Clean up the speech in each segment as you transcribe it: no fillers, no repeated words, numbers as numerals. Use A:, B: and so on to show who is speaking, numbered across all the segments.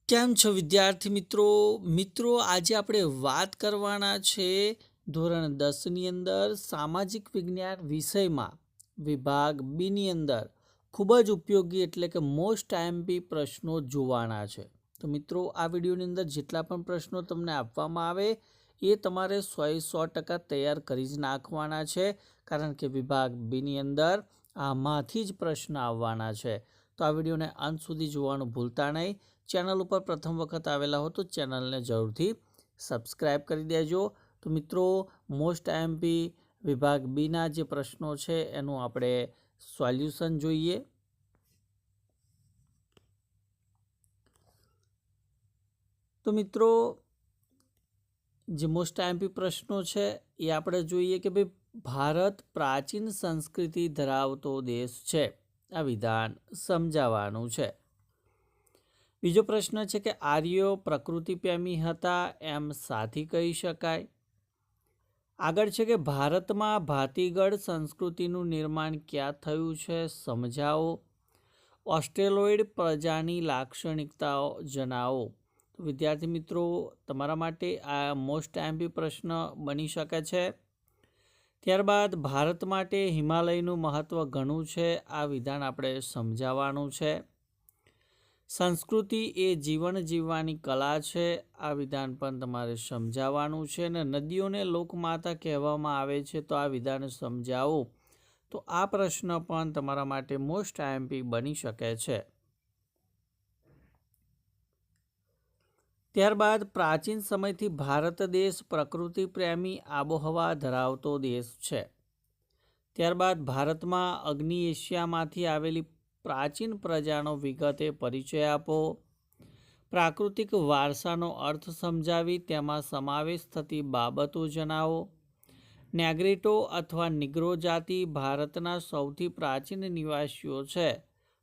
A: કેમ છો વિદ્યાર્થી મિત્રો આજે આપણે વાત કરવાના છે ધોરણ 10 ની અંદર સામાજિક વિજ્ઞાન વિષયમાં વિભાગ બી ની અંદર ખૂબ જ ઉપયોગી એટલે કે મોસ્ટ આઈએમપી પ્રશ્નો જોવાના છે. તો મિત્રો આ વિડીયોની અંદર જેટલા પણ પ્રશ્નો તમને આપવામાં આવે એ તમારે 100% તૈયાર કરી જ નાખવાના છે, કારણ કે વિભાગ બી ની અંદર આમાંથી જ પ્રશ્ન આવવાના છે. તો આ વિડીયોને અંત સુધી જોવાનું ભૂલતા નહીં. ચેનલ ઉપર પ્રથમ વખત આવેલા હો તો ચેનલને જરૂરથી સબસ્ક્રાઈબ કરી દેજો. તો મિત્રો મોસ્ટ આઈએમપી વિભાગ બીના જે પ્રશ્નો છે એનું આપણે સોલ્યુશન જોઈએ. તો મિત્રો જે મોસ્ટ આઈએમપી પ્રશ્નો છે એ આપણે જોઈએ કે ભાઈ ભારત પ્રાચીન સંસ્કૃતિ ધરાવતો દેશ છે. આ વિધાન સમજાવવાનું છે. બીજો પ્રશ્ન છે કે આર્યો પ્રકૃતિ પ્રેમી હતા એમ સાથી કહી શકાય. આગળ છે કે ભારતમાં ભાતીગળ સંસ્કૃતિનું નિર્માણ ક્યાં થયું છે સમજાવો. ઓસ્ટ્રેલોઇડ પ્રજાની લાક્ષણિકતાઓ જણાવો. વિદ્યાર્થી મિત્રો તમારા માટે આ મોસ્ટ આઈએમપી પ્રશ્ન બની શકે છે. ત્યારબાદ ભારત માટે હિમાલયનું મહત્વ ઘણું છે. આ વિધાન આપણે સમજાવવાનું છે. સંસ્કૃતિ એ જીવન જીવવાની કલા છે. આ વિધાન પણ તમારે સમજાવવાનું છે. અને નદીઓને લોકમાતા કહેવામાં આવે છે, તો આ વિધાન સમજાવો. તો આ પ્રશ્ન પણ તમારા માટે મોસ્ટ આઈએમપી બની શકે છે. ત્યારબાદ પ્રાચીન સમયથી ભારત દેશ પ્રકૃતિ પ્રેમી આબોહવા ધરાવતો દેશ છે. ત્યારબાદ ભારતમાં અગ્નિ એશિયામાંથી આવેલી પ્રાચીન પ્રજાનો વિગતે પરિચય આપો. પ્રાકૃતિક વારસાનો અર્થ સમજાવી તેમાં સમાવેશ થતી બાબતો જણાવો. નેગ્રીટો અથવા નિગ્રો જાતિ ભારતના સૌથી પ્રાચીન નિવાસીઓ છે,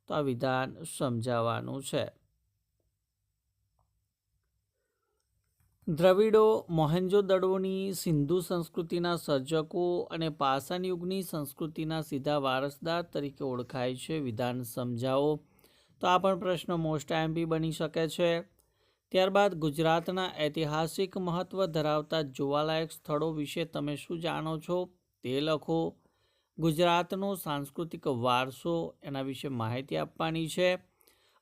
A: તો આ વિધાન સમજાવવાનું છે. દ્રવિડો મોહેન્જો-દડોની સિંધુ સંસ્કૃતિના સર્જકો અને પાષાણ યુગની સંસ્કૃતિના સીધા વારસદાર તરીકે ઓળખાય છે. વિધાન સમજાવો. તો આ પણ પ્રશ્ન મોસ્ટ આઈએમપી બની શકે છે. ત્યારબાદ ગુજરાતના ઐતિહાસિક મહત્વ ધરાવતા જોવાલાયક સ્થળો વિશે તમે શું જાણો છો તે લખો. ગુજરાતનો સાંસ્કૃતિક વારસો એના વિશે માહિતી આપવાની છે.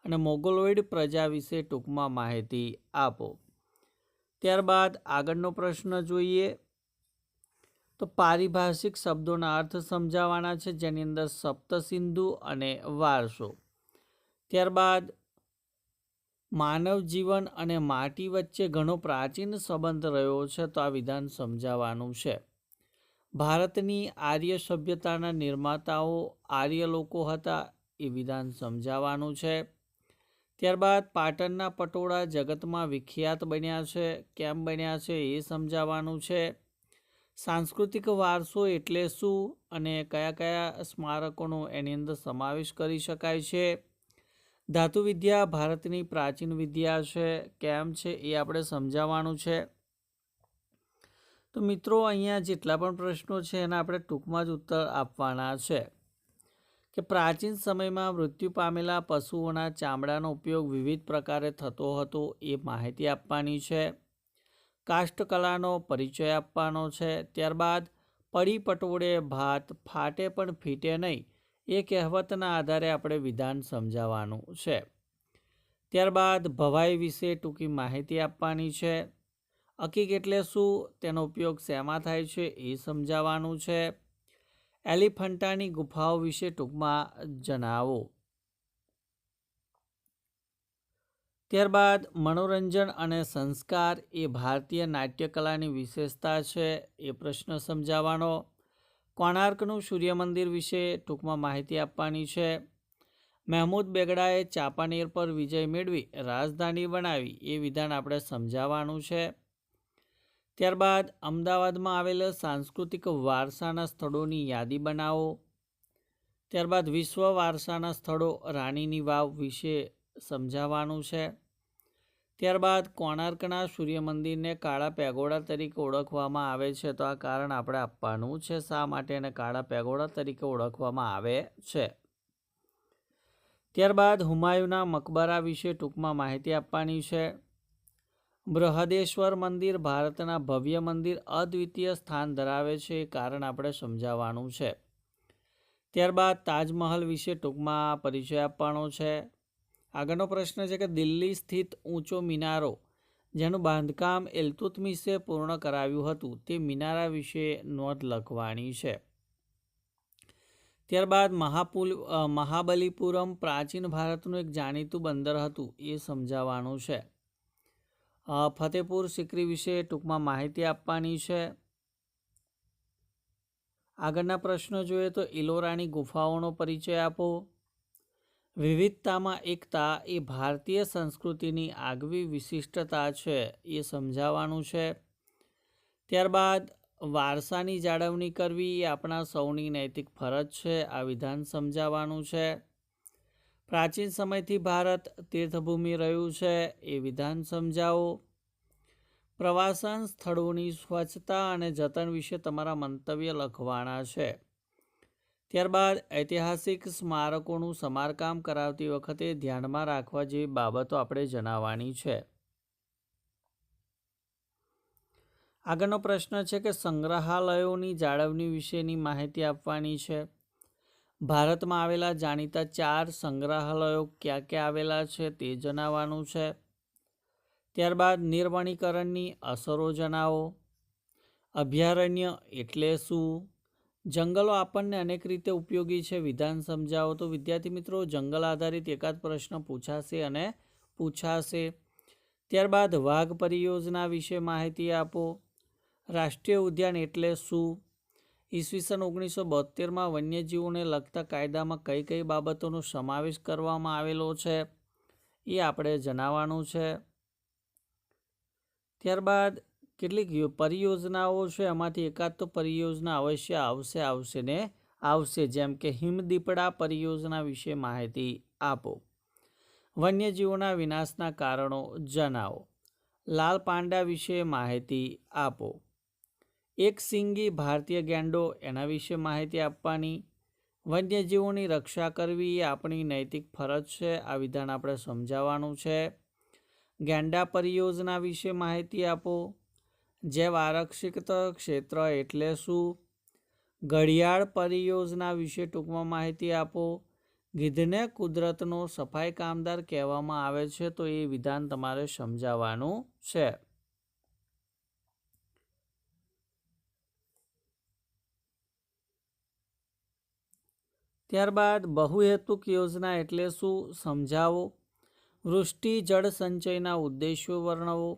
A: અને મોગલોઇડ પ્રજા વિશે ટૂંકમાં માહિતી આપો. ત્યારબાદ આગળનો પ્રશ્ન જોઈએ. તો પારિભાષિક શબ્દોના અર્થ સમજાવવાના છે, જેની અંદર સપ્તસિંધુ અને વારસો. ત્યારબાદ માનવ જીવન અને માટી વચ્ચે ઘણો પ્રાચીન સંબંધ રહ્યો છે, તો આ વિધાન સમજાવવાનું છે. ભારતની આર્ય સભ્યતાના નિર્માતાઓ આર્ય લોકો હતા, એ વિધાન સમજાવવાનું છે. ત્યારબાદ પાટણના પટોળા જગતમાં વિખ્યાત બન્યા છે, કેમ બન્યા છે એ સમજાવવાનું છે. સાંસ્કૃતિક વારસો એટલે શું અને કયા કયા સ્મારકોનો એની અંદર સમાવેશ કરી શકાય છે. ધાતુ વિદ્યા ભારતની પ્રાચીન વિદ્યા છે, કેમ છે એ આપણે સમજાવવાનું છે. તો મિત્રો અહીંયા જેટલા પણ પ્રશ્નો છે એના આપણે ટૂંકમાં જ ઉત્તર આપવાના છે. કે પ્રાચીન સમયમાં મૃત્યુ પામેલા પશુઓના ચામડાનો ઉપયોગ વિવિધ પ્રકારે થતો હતો, એ માહિતી આપવાની છે. કાષ્ઠકલાનો પરિચય આપવાનો છે. ત્યારબાદ પડી પટોળે ભાત ફાટે પણ ફીટે નહીં, એ કહેવતના આધારે આપણે વિધાન સમજાવવાનું છે. ત્યારબાદ ભવાઈ વિશે ટૂંકી માહિતી આપવાની છે. અકીક એટલે શું, તેનો ઉપયોગ શેમાં થાય છે એ સમજાવવાનું છે. એલિફન્ટાની ગુફાઓ વિશે ટૂંકમાં જણાવો. ત્યારબાદ મનોરંજન અને સંસ્કાર એ ભારતીય નાટ્યકલાની વિશેષતા છે, એ પ્રશ્ન સમજાવવાનો. કોણાર્કનું સૂર્ય મંદિર વિશે ટૂંકમાં માહિતી આપવાની છે. મહેમૂદ બેગડાએ ચાંપાનેર પર વિજય મેળવી રાજધાની બનાવી, એ વિધાન આપણે સમજાવવાનું છે. ત્યારબાદ અમદાવાદમાં આવેલા સાંસ્કૃતિક વારસાના સ્થળોની યાદી બનાવો. ત્યારબાદ વિશ્વ વારસાના સ્થળો રાણીની વાવ વિશે સમજાવવાનું છે. ત્યારબાદ કોણાર્કના સૂર્ય મંદિરને કાળા પેગોડા તરીકે ઓળખવામાં આવે છે, તો આ કારણ આપણે આપવાનું છે, શા માટે એને કાળા પેગોડા તરીકે ઓળખવામાં આવે છે. ત્યારબાદ હુમાયુના મકબરા વિશે ટૂંકમાં માહિતી આપવાની છે. બૃહદેશ્વર મંદિર ભારતના ભવ્ય મંદિર અદ્વિતીય સ્થાન ધરાવે છે, એ કારણ આપણે સમજાવવાનું છે. ત્યારબાદ તાજમહલ વિશે ટૂંકમાં પરિચય આપવાનો છે. આગળનો પ્રશ્ન છે કે દિલ્હી સ્થિત ઊંચો મિનારો જેનું બાંધકામ ઇલ્તુત્મિશે પૂર્ણ કરાવ્યું હતું તે મિનારા વિશે નોંધ લખવાની છે. ત્યારબાદ મહાબલીપુરમ પ્રાચીન ભારતનું એક જાણીતું બંદર હતું એ સમજાવવાનું છે. ફતેપુર સિકરી વિશે ટૂંકમાં માહિતી આપવાની છે. આગળના પ્રશ્નો જોઈએ તો ઇલોરાની ગુફાઓનો પરિચય આપો. વિવિધતામાં એકતા એ ભારતીય સંસ્કૃતિની આગવી વિશિષ્ટતા છે એ સમજાવવાનું છે. ત્યારબાદ વારસાની જાળવણી કરવી એ આપણા સૌની નૈતિક ફરજ છે, આ વિધાન સમજાવવાનું છે. પ્રાચીન સમયથી ભારત તીર્થભૂમિ રહ્યું છે એ વિધાન સમજાવો. પ્રવાસન સ્થળોની સ્વચ્છતા અને જતન વિશે તમારા મંતવ્ય લખવાના છે. ત્યારબાદ ઐતિહાસિક સ્મારકોનું સમારકામ કરાવતી વખતે ધ્યાનમાં રાખવા જેવી બાબતો આપણે જણાવવાની છે. આગળનો પ્રશ્ન છે કે સંગ્રહાલયોની જાળવણી વિશેની માહિતી આપવાની છે. ભારતમાં આવેલા જાણીતા 4 સંગ્રહાલયો ક્યાં ક્યાં આવેલા છે તે જણાવવાનું છે. ત્યારબાદ નિર્વણીકરણની અસરો જણાવો. અભયારણ્ય એટલે શું? જંગલો આપણને અનેક રીતે ઉપયોગી છે, વિધાન સમજાવો. તો વિદ્યાર્થી મિત્રો, જંગલ આધારિત એકાદ પ્રશ્ન પૂછાશે. ત્યારબાદ વાઘ પરિયોજના વિશે માહિતી આપો. રાષ્ટ્રીય ઉદ્યાન એટલે શું? ઈસવીસન 1972માં વન્યજીવોને લગતા કાયદામાં કઈ કઈ બાબતોનો સમાવેશ કરવામાં આવેલો છે એ આપણે જણાવવાનું છે. ત્યારબાદ કેટલીક પરિયોજનાઓ છે, એમાંથી એકાદ તો પરિયોજના અવશ્ય આવશે, જેમ કે હિમદીપડા પરિયોજના વિશે માહિતી આપો. વન્યજીવોના વિનાશના કારણો જણાવો. લાલ પાંડા વિશે માહિતી આપો. એક સિંગી ભારતીય ગેંડો એના વિશે માહિતી આપવાની. વન્યજીવોની રક્ષા કરવી એ આપણી નૈતિક ફરજ છે, આ વિધાન આપણે સમજાવવાનું છે. ગેંડા પરિયોજના વિશે માહિતી આપો. જૈવ આરક્ષિત ક્ષેત્ર એટલે શું? ઘડિયાળ પરિયોજના વિશે ટૂંકમાં માહિતી આપો. ગીધને કુદરતનો સફાઈ કામદાર કહેવામાં આવે છે, તો એ વિધાન તમારે સમજાવવાનું છે. ત્યારબાદ બહુહેતુક યોજના એટલે શું? સમજાવો. વૃષ્ટિ જળ સંચયના ઉદ્દેશો વર્ણવો.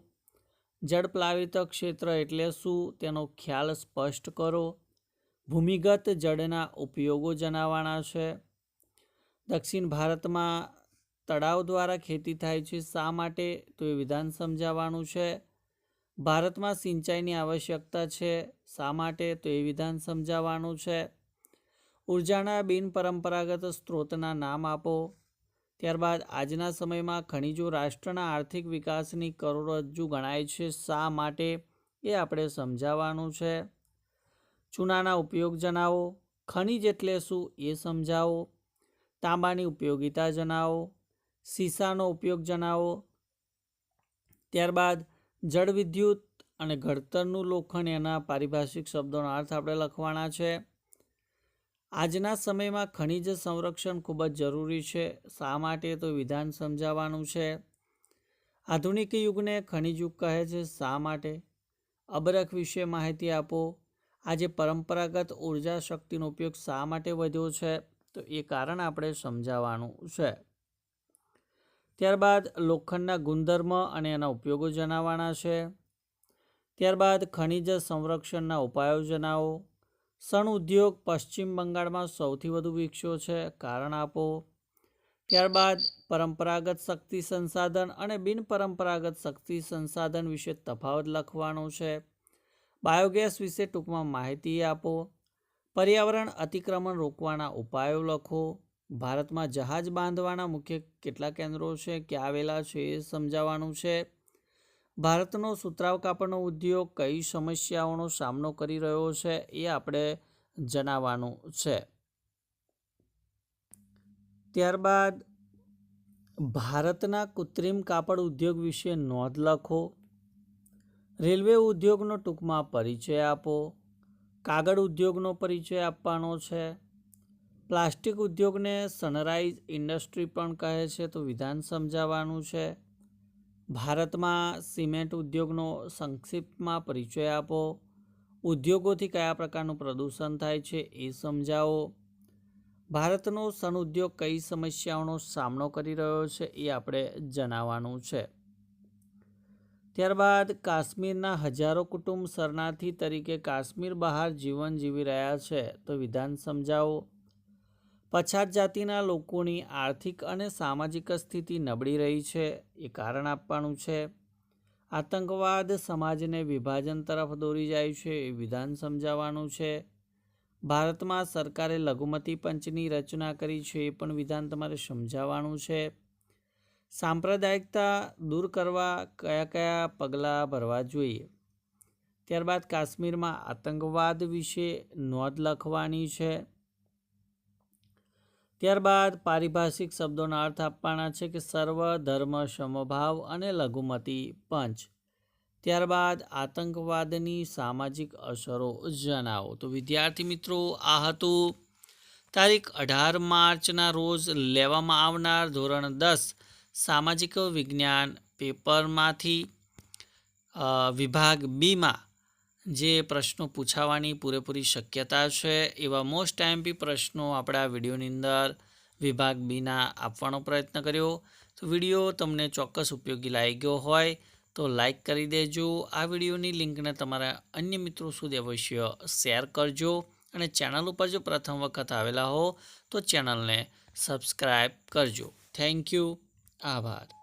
A: જળપ્લાવિત ક્ષેત્ર એટલે શું? તેનો ખ્યાલ સ્પષ્ટ કરો. ભૂમિગત જળના ઉપયોગો જણાવવાના છે. દક્ષિણ ભારતમાં તળાવ દ્વારા ખેતી થાય છે, શા માટે? તો એ વિધાન સમજાવવાનું છે. ભારતમાં સિંચાઈની આવશ્યકતા છે, શા માટે? તો એ વિધાન સમજાવવાનું છે. ઉર્જાના બિનપરંપરાગત સ્ત્રોતના નામ આપો. ત્યારબાદ આજના સમયમાં ખનિજો રાષ્ટ્રના આર્થિક વિકાસની કરોડરજ્જુ ગણાય છે, શા માટે? એ આપણે સમજાવવાનું છે. ચૂનાના ઉપયોગ જણાવો. ખનિજ એટલે શું એ સમજાવો. તાંબાની ઉપયોગિતા જણાવો. સીસાનો ઉપયોગ જણાવો. ત્યારબાદ જળ વિદ્યુત અને ઘડતરનું લોખંડ એના પારિભાષિક શબ્દોનો અર્થ આપણે લખવાના છે. આજના સમયમાં ખનિજ સંરક્ષણ ખૂબ જ જરૂરી છે, શા માટે? તો વિધાન સમજાવવાનું છે. આધુનિક યુગને ખનિજ યુગ કહે છે, શા માટે? અબરખ વિશે માહિતી આપો. આજે પરંપરાગત ઉર્જા શક્તિનો ઉપયોગ શા માટે વધ્યો છે? તો એ કારણ આપણે સમજાવવાનું છે. ત્યારબાદ લોખંડના ગુણધર્મ અને એના ઉપયોગો જણાવવાના છે. ત્યારબાદ ખનિજ સંરક્ષણના ઉપાયો જણાવો. સણ ઉદ્યોગ પશ્ચિમ બંગાળમાં સૌથી વધુ વિકસ્યો છે, કારણ આપો. ત્યારબાદ પરંપરાગત શક્તિ સંસાધન અને બિનપરંપરાગત શક્તિ સંસાધન વિશે તફાવત લખવાનો છે. બાયોગેસ વિશે ટૂંકમાં માહિતી આપો. પર્યાવરણ અતિક્રમણ રોકવાના ઉપાયો લખો. ભારતમાં જહાજ બાંધવાના મુખ્ય કેટલા કેન્દ્રો છે, ક્યાં આવેલા છે એ સમજાવવાનું છે. ભારતનો સુતરાઉ કાપડનો ઉદ્યોગ કઈ સમસ્યાઓનો સામનો કરી રહ્યો છે એ આપણે જણાવવાનું છે. ત્યારબાદ ભારતના કૃત્રિમ કાપડ ઉદ્યોગ વિશે નોંધ લખો. રેલવે ઉદ્યોગનો ટૂંકમાં પરિચય આપો. કાગળ ઉદ્યોગનો પરિચય આપવાનો છે. પ્લાસ્ટિક ઉદ્યોગને સનરાઇઝ ઇન્ડસ્ટ્રી પણ કહે છે, તો વિધાન સમજાવવાનું છે. ભારતમાં સિમેન્ટ ઉદ્યોગનો સંક્ષિપ્તમાં પરિચય આપો. ઉદ્યોગોથી કયા પ્રકારનું પ્રદૂષણ થાય છે એ સમજાવો. ભારતનો સન ઉદ્યોગ કઈ સમસ્યાઓનો સામનો કરી રહ્યો છે એ આપણે જણાવવાનું છે. ત્યારબાદ કાશ્મીરના હજારો કુટુંબ શરણાર્થી તરીકે કાશ્મીર બહાર જીવન જીવી રહ્યા છે, તો વિધાન સમજાવો. પછાત જાતિના લોકોની આર્થિક અને સામાજિક સ્થિતિ નબળી રહી છે, એ કારણ આપવાનું છે. આતંકવાદ સમાજને વિભાજન તરફ દોરી જાય છે, એ વિધાન સમજાવવાનું છે. ભારતમાં સરકારે લઘુમતી પંચની રચના કરી છે, એ પણ વિધાન તમારે સમજાવવાનું છે. સાંપ્રદાયિકતા દૂર કરવા કયા કયા પગલાં ભરવા જોઈએ. ત્યારબાદ કાશ્મીરમાં આતંકવાદ વિશે નોંધ લખવાની છે. ત્યારબાદ પારિભાષિક શબ્દોના અર્થ આપવાના છે કે સર્વ ધર્મ સમભાવ અને લઘુમતી પંચ. ત્યારબાદ આતંકવાદની સામાજિક અસરો જણાવો. તો વિદ્યાર્થી મિત્રો, આ હતું તારીખ 18 માર્ચના રોજ લેવામાં આવનાર ધોરણ 10 સામાજિક વિજ્ઞાન પેપરમાંથી વિભાગ બીમાં જે પ્રશ્નો પૂછાવાની પૂરેપૂરી શક્યતા છે એવા મોસ્ટ આઈએમપી પ્રશ્નો આપણા વિડીયોની અંદર વિભાગ બીના આપવાનો પ્રયત્ન કર્યો. તો વિડીયો તમને ચોક્કસ ઉપયોગી લાગ્યો હોય તો લાઈક કરી દેજો. આ વિડીયોની લિંકને તમારા અન્ય મિત્રો સુધી અવશ્ય શેર કરજો અને ચેનલ ઉપર જો પ્રથમ વખત આવેલા હો તો ચેનલને સબસ્ક્રાઈબ કરજો. Thank you. આભાર.